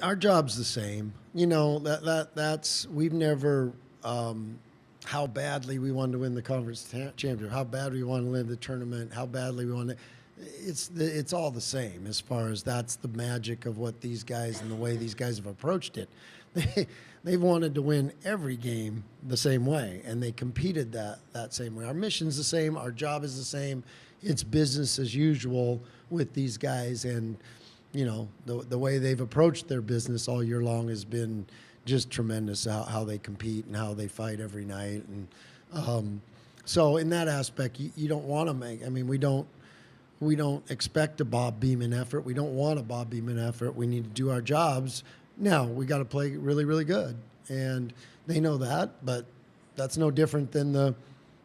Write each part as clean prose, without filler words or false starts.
Our job's the same. That's we've never how badly we wanted to win the conference championship, how bad we want to win the tournament, how badly we want to. It's all the same as far as that's the magic of what these guys and the way these guys have approached it. They they've wanted to win every game the same way, and they competed that same way. Our mission's the same. Our job is the same. It's business as usual with these guys, and the way they've approached their business all year long has been just tremendous. How they compete and how they fight every night, and so in that aspect, you don't want to make. I mean, we don't expect a Bob Beeman effort. We don't want a Bob Beeman effort. We need to do our jobs. Now we got to play really, really good, and they know that. But that's no different than to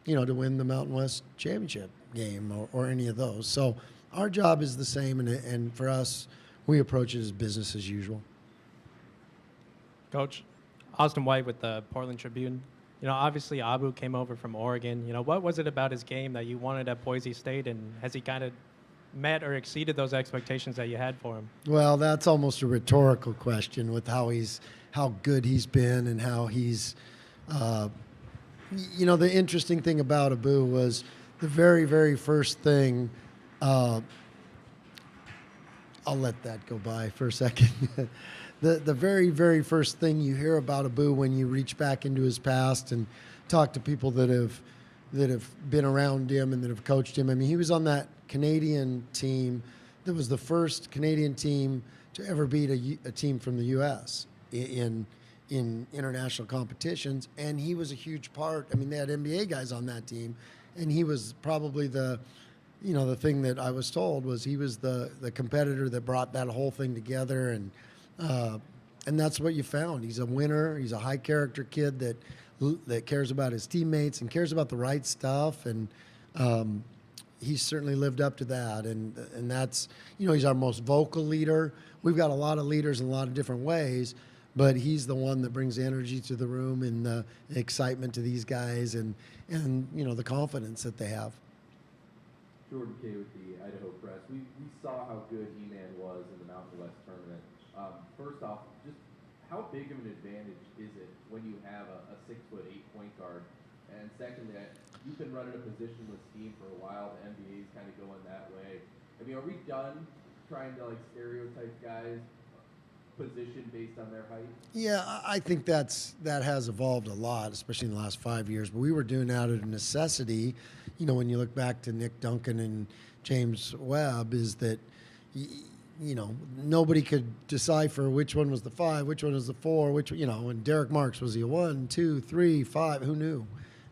win the Mountain West championship game or any of those. So our job is the same, and for us, we approach it as business as usual. Coach, Austin White with the Portland Tribune. Obviously Abu came over from Oregon. What was it about his game that you wanted at Boise State, and has he kind of met or exceeded those expectations that you had for him? Well, that's almost a rhetorical question with how good he's been and how he's. The interesting thing about Abu was the very, very first thing. I'll let that go by for a second. The very, very first thing you hear about Abu when you reach back into his past and talk to people that have been around him and that have coached him. I mean, he was on that Canadian team that was the first Canadian team to ever beat a team from the U.S. in international competitions, and he was a huge part. I mean, they had NBA guys on that team, and he was probably the thing that I was told was he was the competitor that brought that whole thing together, and that's what you found. He's a winner. He's a high character kid that cares about his teammates and cares about the right stuff, and he's certainly lived up to that. And that's he's our most vocal leader. We've got a lot of leaders in a lot of different ways, but he's the one that brings energy to the room and the excitement to these guys, and the confidence that they have. Jordan Kay with the Idaho Press. We saw how good E-Man was in the Mountain West tournament. First off, just how big of an advantage is it when you have a 6'8" point guard? And secondly, you've been running a positionless team for a while. The NBA's kind of going that way. I mean, are we done trying to stereotype guys position based on their height? Yeah, I think that has evolved a lot, especially in the last 5 years. But we were doing that out of necessity. When you look back to Nick Duncan and James Webb, is that nobody could decipher which one was the 5, which one was the 4, and Derek Marks, was he a 1, 2, 3, 5? Who knew?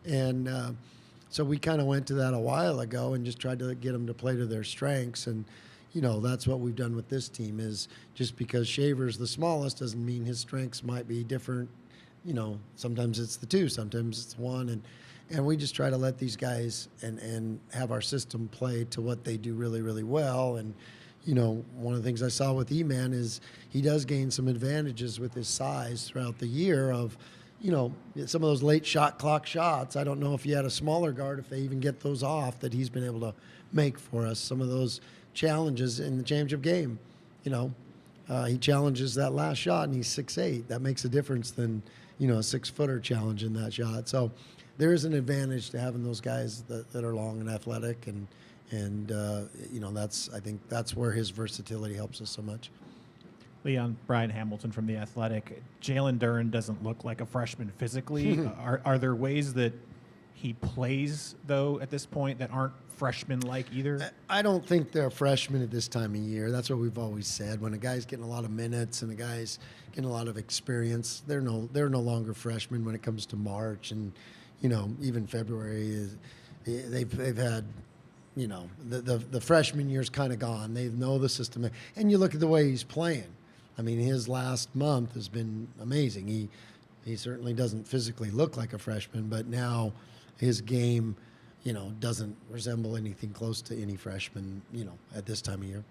And so we kind of went to that a while ago and just tried to get them to play to their strengths. And that's what we've done with this team. Is just because Shaver's the smallest doesn't mean his strengths might be different. Sometimes it's the 2, sometimes it's 1, and we just try to let these guys and have our system play to what they do really, really well. And one of the things I saw with E-Man is he does gain some advantages with his size throughout the year of, some of those late shot clock shots. I don't know if you had a smaller guard, if they even get those off, that he's been able to make for us. Some of those challenges in the championship game, he challenges that last shot and he's 6'8". That makes a difference than, a 6-footer challenging that shot. So there is an advantage to having those guys that are long and athletic, and I think that's where his versatility helps us so much. Leon, Brian Hamilton from The Athletic. Jalen Duren doesn't look like a freshman physically. Are there ways that he plays, though, at this point that aren't freshman-like either? I don't think they're freshmen at this time of year. That's what we've always said. When a guy's getting a lot of minutes and a guy's getting a lot of experience, they're no longer freshmen when it comes to March and even February. They've had. The freshman year's kind of gone. They know the system. And you look at the way he's playing. I mean, his last month has been amazing. He certainly doesn't physically look like a freshman, but now his game, doesn't resemble anything close to any freshman, at this time of year.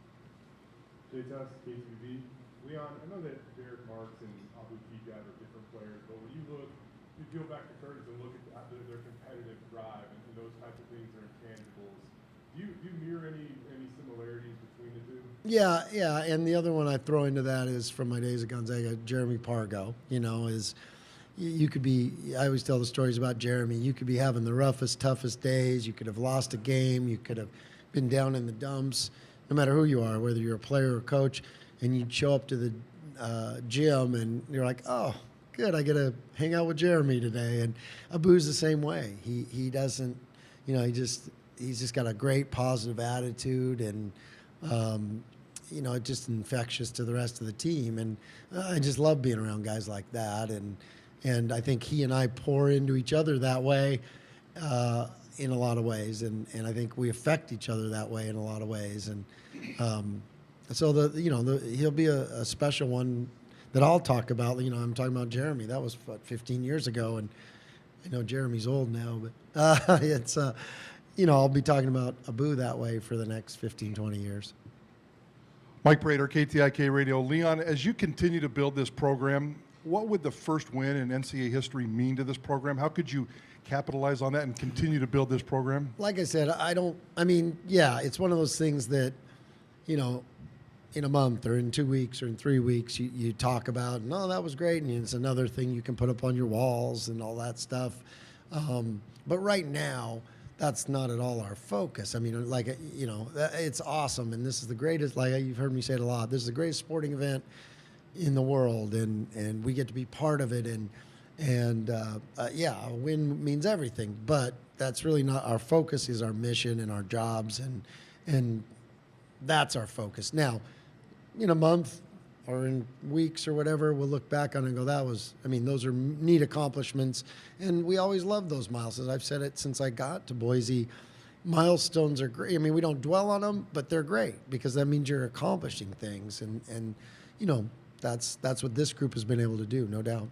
Jay Tuss, KTV. Leon, I know that Derek Marks and Abu Kigad are different players, but when you peel back the curtains and look at their competitive drive and those types of things that are intangibles, Do you mirror any similarities between the two? Yeah, and the other one I throw into that is from my days at Gonzaga, Jeremy Pargo. You could be. I always tell the stories about Jeremy. You could be having the roughest, toughest days. You could have lost a game. You could have been down in the dumps. No matter who you are, whether you're a player or coach, and you'd show up to the gym and you're like, oh, good, I get to hang out with Jeremy today. And Abu's the same way. He doesn't, he's just got a great positive attitude, and it's just infectious to the rest of the team. And I just love being around guys like that. And I think he and I pour into each other that way in a lot of ways. And I think we affect each other that way in a lot of ways. And so he'll be a special one that I'll talk about. I'm talking about Jeremy. That was 15 years ago, and I know Jeremy's old now, but it's I'll be talking about Abu that way for the next 15, 20 years. Mike Prater, KTIK Radio. Leon, as you continue to build this program, what would the first win in NCAA history mean to this program? How could you capitalize on that and continue to build this program? Like I said, it's one of those things that, in a month or in 2 weeks or in 3 weeks, you talk about, no, that was great, and it's another thing you can put up on your walls and all that stuff. But right now, that's not at all our focus. It's awesome, and this is the greatest, like you've heard me say it a lot, this is the greatest sporting event in the world, and we get to be part of it, and a win means everything, but that's really not our focus. Is our mission and our jobs, and that's our focus. Now, in a month or in weeks or whatever, we'll look back on it and go, those are neat accomplishments, and we always love those milestones. I've said it since I got to Boise. Milestones are great. We don't dwell on them, but they're great because that means you're accomplishing things, and that's what this group has been able to do, no doubt.